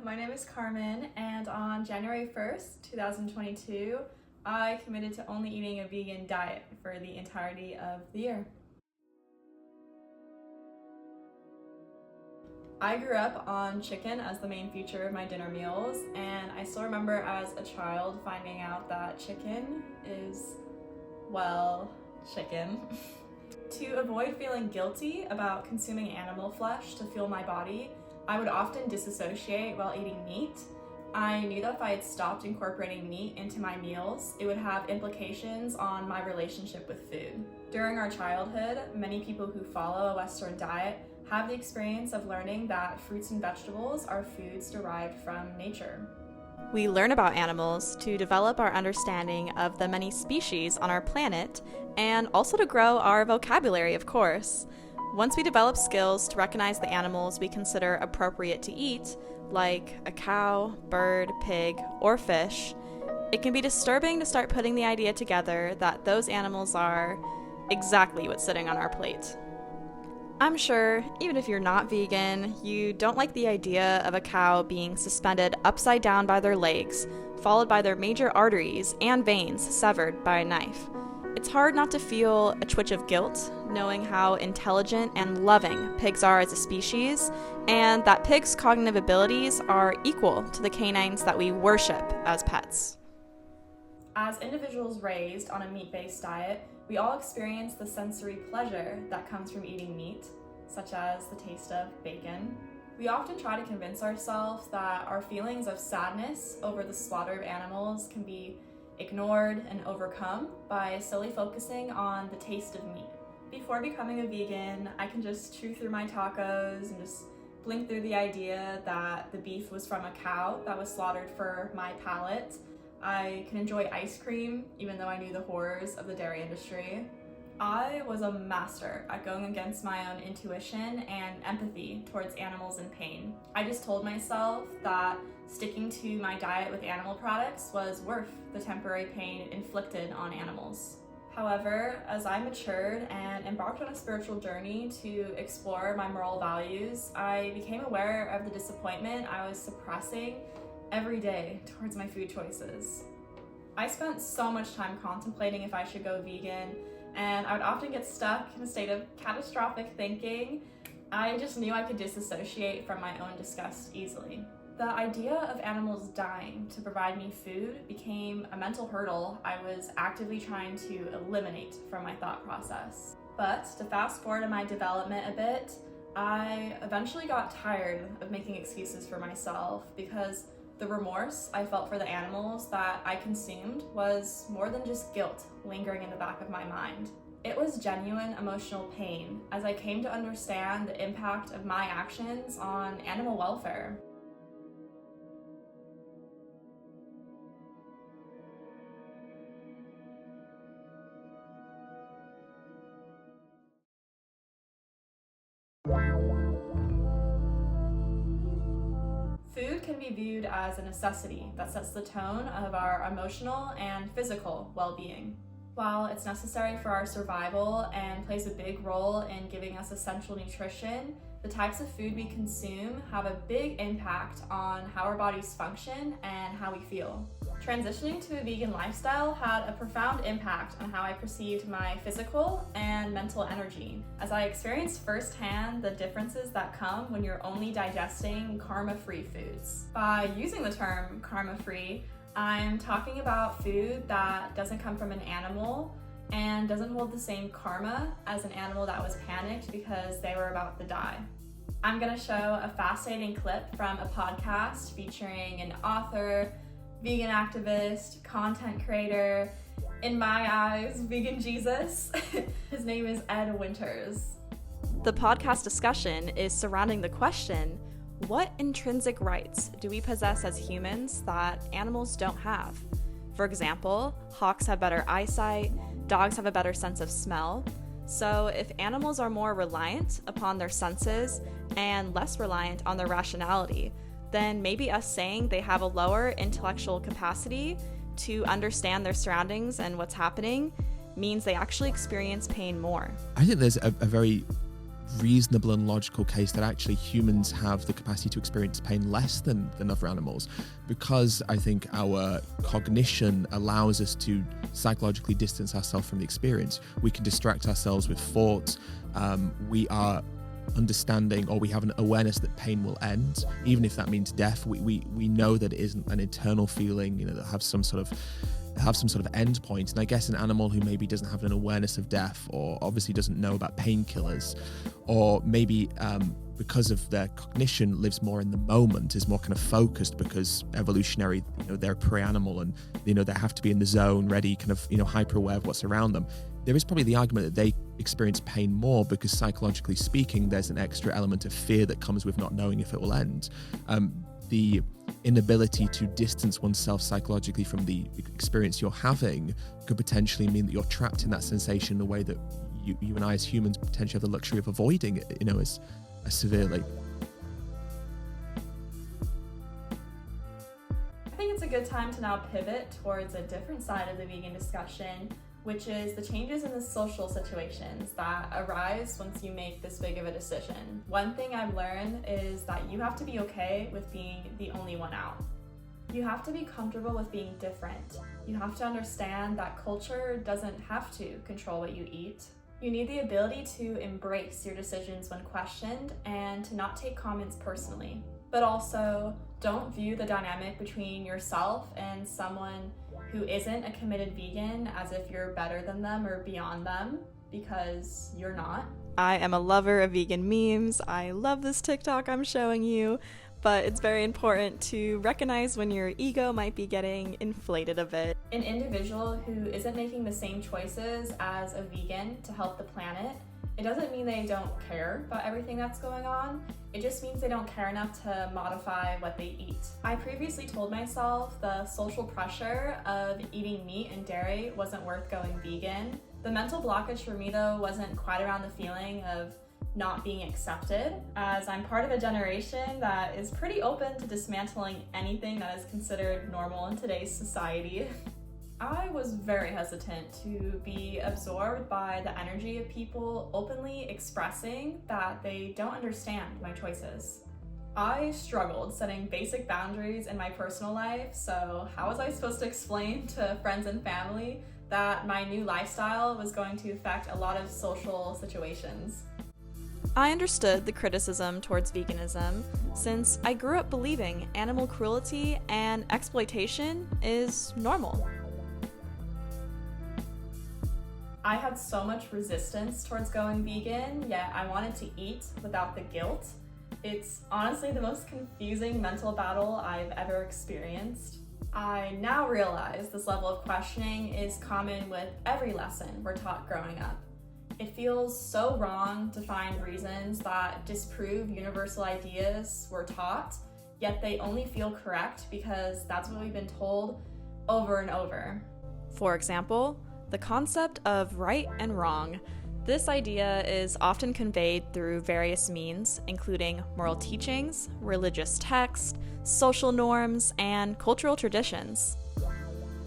my name is Carmen, and on January 1st, 2022, I committed to only eating a vegan diet for the entirety of the year. I grew up on chicken as the main feature of my dinner meals, and I still remember as a child finding out that chicken is, well, chicken. To avoid feeling guilty about consuming animal flesh to fuel my body, I would often disassociate while eating meat. I knew that if I had stopped incorporating meat into my meals, it would have implications on my relationship with food. During our childhood, many people who follow a Western diet have the experience of learning that fruits and vegetables are foods derived from nature. We learn about animals to develop our understanding of the many species on our planet and also to grow our vocabulary, of course. Once we develop skills to recognize the animals we consider appropriate to eat, like a cow, bird, pig, or fish, it can be disturbing to start putting the idea together that those animals are exactly what's sitting on our plate. I'm sure, even if you're not vegan, you don't like the idea of a cow being suspended upside down by their legs, followed by their major arteries and veins severed by a knife. It's hard not to feel a twitch of guilt, knowing how intelligent and loving pigs are as a species, and that pigs' cognitive abilities are equal to the canines that we worship as pets. As individuals raised on a meat-based diet, we all experience the sensory pleasure that comes from eating meat, such as the taste of bacon. We often try to convince ourselves that our feelings of sadness over the slaughter of animals can be ignored and overcome by solely focusing on the taste of meat. Before becoming a vegan, I can just chew through my tacos and just blink through the idea that the beef was from a cow that was slaughtered for my palate. I can enjoy ice cream, even though I knew the horrors of the dairy industry. I was a master at going against my own intuition and empathy towards animals in pain. I just told myself that sticking to my diet with animal products was worth the temporary pain inflicted on animals. However, as I matured and embarked on a spiritual journey to explore my moral values, I became aware of the disappointment I was suppressing every day towards my food choices. I spent so much time contemplating if I should go vegan, and I would often get stuck in a state of catastrophic thinking. I just knew I could disassociate from my own disgust easily. The idea of animals dying to provide me food became a mental hurdle I was actively trying to eliminate from my thought process. But to fast forward in my development a bit, I eventually got tired of making excuses for myself because the remorse I felt for the animals that I consumed was more than just guilt lingering in the back of my mind. It was genuine emotional pain as I came to understand the impact of my actions on animal welfare. Food can be viewed as a necessity that sets the tone of our emotional and physical well-being. While it's necessary for our survival and plays a big role in giving us essential nutrition, the types of food we consume have a big impact on how our bodies function and how we feel. Transitioning to a vegan lifestyle had a profound impact on how I perceived my physical and mental energy, as I experienced firsthand the differences that come when you're only digesting karma-free foods. By using the term karma-free, I'm talking about food that doesn't come from an animal and doesn't hold the same karma as an animal that was panicked because they were about to die. I'm gonna show a fascinating clip from a podcast featuring an author, vegan activist, content creator, in my eyes, vegan Jesus. His name is Ed Winters. The podcast discussion is surrounding the question, what intrinsic rights do we possess as humans that animals don't have? For example, hawks have better eyesight, dogs have a better sense of smell. So if animals are more reliant upon their senses and less reliant on their rationality, then maybe us saying they have a lower intellectual capacity to understand their surroundings and what's happening means they actually experience pain more. I think there's a very reasonable and logical case that actually humans have the capacity to experience pain less than other animals, because I think our cognition allows us to psychologically distance ourselves from the experience. We can distract ourselves with thoughts. We are understanding, or we have an awareness that pain will end, even if that means death. We know that it isn't an eternal feeling, that have some sort of end point. And I guess an animal who maybe doesn't have an awareness of death, or obviously doesn't know about painkillers, or maybe because of their cognition lives more in the moment, is more kind of focused because evolutionary, they're a prey animal, and they have to be in the zone, ready, kind of hyper aware of what's around them. There is probably the argument that they experience pain more because psychologically speaking, there's an extra element of fear that comes with not knowing if it will end. The inability to distance oneself psychologically from the experience you're having could potentially mean that you're trapped in that sensation in a way that you and I as humans potentially have the luxury of avoiding it, as severely. I think it's a good time to now pivot towards a different side of the vegan discussion, which is the changes in the social situations that arise once you make this big of a decision. One thing I've learned is that you have to be okay with being the only one out. You have to be comfortable with being different. You have to understand that culture doesn't have to control what you eat. You need the ability to embrace your decisions when questioned and to not take comments personally. But also, don't view the dynamic between yourself and someone who isn't a committed vegan as if you're better than them or beyond them, because you're not. I am a lover of vegan memes. I love this TikTok I'm showing you, but it's very important to recognize when your ego might be getting inflated a bit. An individual who isn't making the same choices as a vegan to help the planet, it doesn't mean they don't care about everything that's going on. It just means they don't care enough to modify what they eat. I previously told myself the social pressure of eating meat and dairy wasn't worth going vegan. The mental blockage for me, though, wasn't quite around the feeling of not being accepted, as I'm part of a generation that is pretty open to dismantling anything that is considered normal in today's society. I was very hesitant to be absorbed by the energy of people openly expressing that they don't understand my choices. I struggled setting basic boundaries in my personal life, so how was I supposed to explain to friends and family that my new lifestyle was going to affect a lot of social situations? I understood the criticism towards veganism since I grew up believing animal cruelty and exploitation is normal. I had so much resistance towards going vegan, yet I wanted to eat without the guilt. It's honestly the most confusing mental battle I've ever experienced. I now realize this level of questioning is common with every lesson we're taught growing up. It feels so wrong to find reasons that disprove universal ideas we're taught, yet they only feel correct because that's what we've been told over and over. For example, the concept of right and wrong. This idea is often conveyed through various means, including moral teachings, religious texts, social norms, and cultural traditions.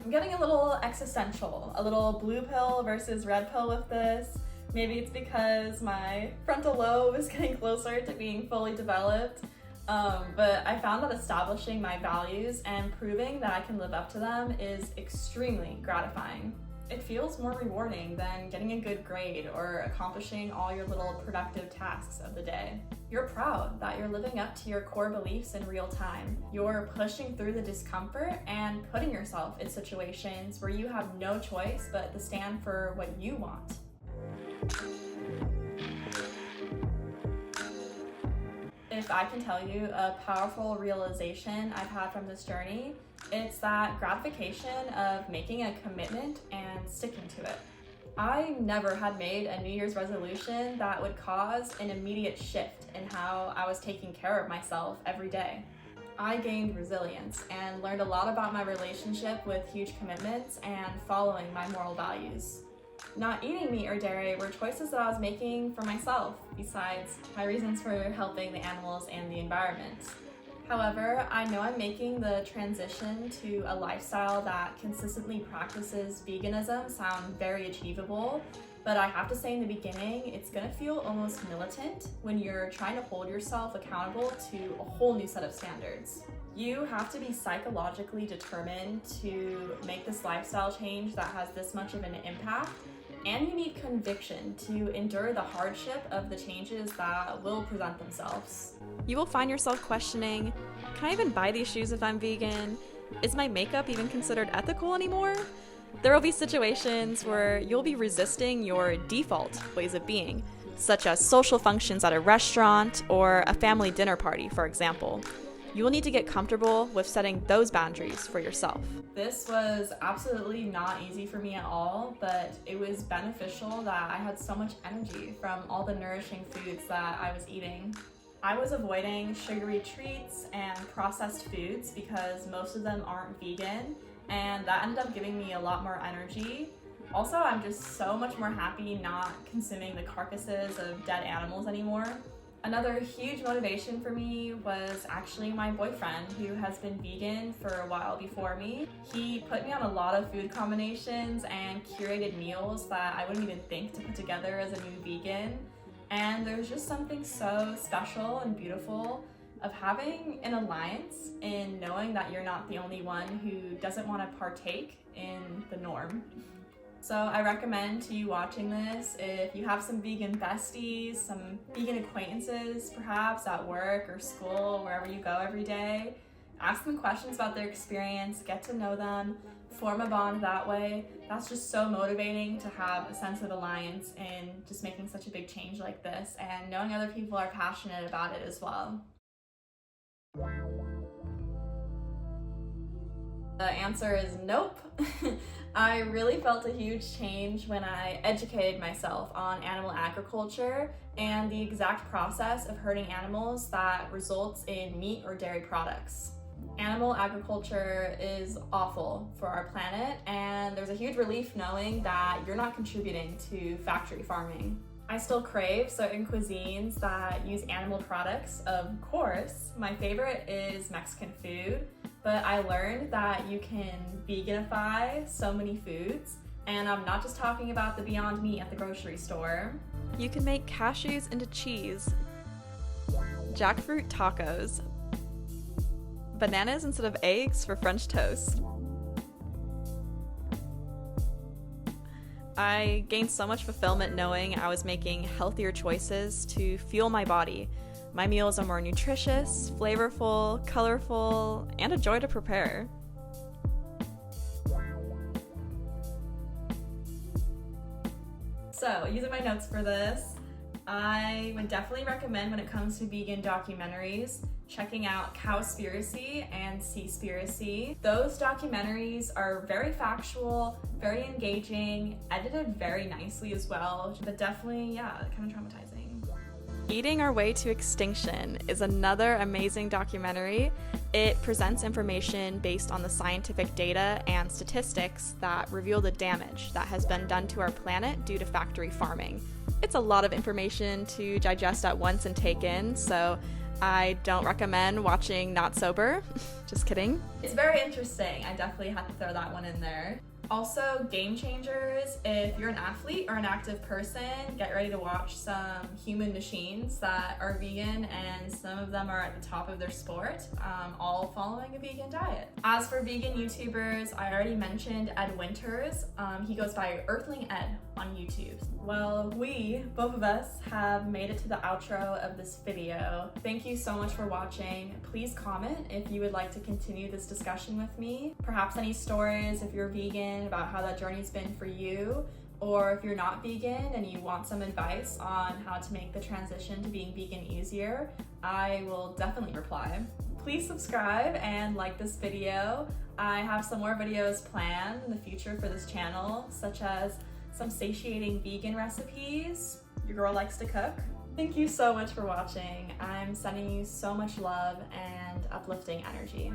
I'm getting a little existential, a little blue pill versus red pill with this. Maybe it's because my frontal lobe is getting closer to being fully developed. But I found that establishing my values and proving that I can live up to them is extremely gratifying. It feels more rewarding than getting a good grade or accomplishing all your little productive tasks of the day. You're proud that you're living up to your core beliefs in real time. You're pushing through the discomfort and putting yourself in situations where you have no choice but to stand for what you want. If I can tell you a powerful realization I've had from this journey, it's that gratification of making a commitment and sticking to it. I never had made a New Year's resolution that would cause an immediate shift in how I was taking care of myself every day. I gained resilience and learned a lot about my relationship with huge commitments and following my moral values. Not eating meat or dairy were choices that I was making for myself, besides my reasons for helping the animals and the environment. However, I know I'm making the transition to a lifestyle that consistently practices veganism sound very achievable, But I have to say, in the beginning, it's gonna feel almost militant when you're trying to hold yourself accountable to a whole new set of standards. You have to be psychologically determined to make this lifestyle change that has this much of an impact, and you need conviction to endure the hardship of the changes that will present themselves. You will find yourself questioning, can I even buy these shoes if I'm vegan? Is my makeup even considered ethical anymore? There will be situations where you'll be resisting your default ways of being, such as social functions at a restaurant or a family dinner party, for example. You will need to get comfortable with setting those boundaries for yourself. This was absolutely not easy for me at all, but it was beneficial that I had so much energy from all the nourishing foods that I was eating. I was avoiding sugary treats and processed foods because most of them aren't vegan, and that ended up giving me a lot more energy. Also, I'm just so much more happy not consuming the carcasses of dead animals anymore. Another huge motivation for me was actually my boyfriend, who has been vegan for a while before me. He put me on a lot of food combinations and curated meals that I wouldn't even think to put together as a new vegan. And there's just something so special and beautiful of having an alliance in knowing that you're not the only one who doesn't want to partake in the norm. So I recommend to you watching this if you have some vegan besties, some vegan acquaintances perhaps at work or school, wherever you go every day. Ask them questions about their experience, get to know them, form a bond that way. That's just so motivating to have a sense of alliance in just making such a big change like this and knowing other people are passionate about it as well. The answer is nope. I really felt a huge change when I educated myself on animal agriculture and the exact process of herding animals that results in meat or dairy products. Animal agriculture is awful for our planet, and there's a huge relief knowing that you're not contributing to factory farming. I still crave certain cuisines that use animal products, of course. My favorite is Mexican food, but I learned that you can veganify so many foods, and I'm not just talking about the Beyond Meat at the grocery store. You can make cashews into cheese, jackfruit tacos, bananas instead of eggs for French toast. I gained so much fulfillment knowing I was making healthier choices to fuel my body. My meals are more nutritious, flavorful, colorful, and a joy to prepare. So, using my notes for this, I would definitely recommend when it comes to vegan documentaries, checking out Cowspiracy and Seaspiracy. Those documentaries are very factual, very engaging, edited very nicely as well, but definitely, kind of traumatizing. Eating Our Way to Extinction is another amazing documentary. It presents information based on the scientific data and statistics that reveal the damage that has been done to our planet due to factory farming. It's a lot of information to digest at once and take in, so I don't recommend watching not sober. Just kidding. It's very interesting. I definitely had to throw that one in there. Also, game changers. If you're an athlete or an active person, get ready to watch some human machines that are vegan, and some of them are at the top of their sport, all following a vegan diet. As for vegan YouTubers, I already mentioned Ed Winters. He goes by Earthling Ed on YouTube. Well, both of us, have made it to the outro of this video. Thank you so much for watching. Please comment if you would like to continue this discussion with me. Perhaps any stories if you're vegan about how that journey's been for you, or if you're not vegan and you want some advice on how to make the transition to being vegan easier, I will definitely reply. Please subscribe and like this video. I have some more videos planned in the future for this channel, such as some satiating vegan recipes. Your girl likes to cook. Thank you so much for watching. I'm sending you so much love and uplifting energy.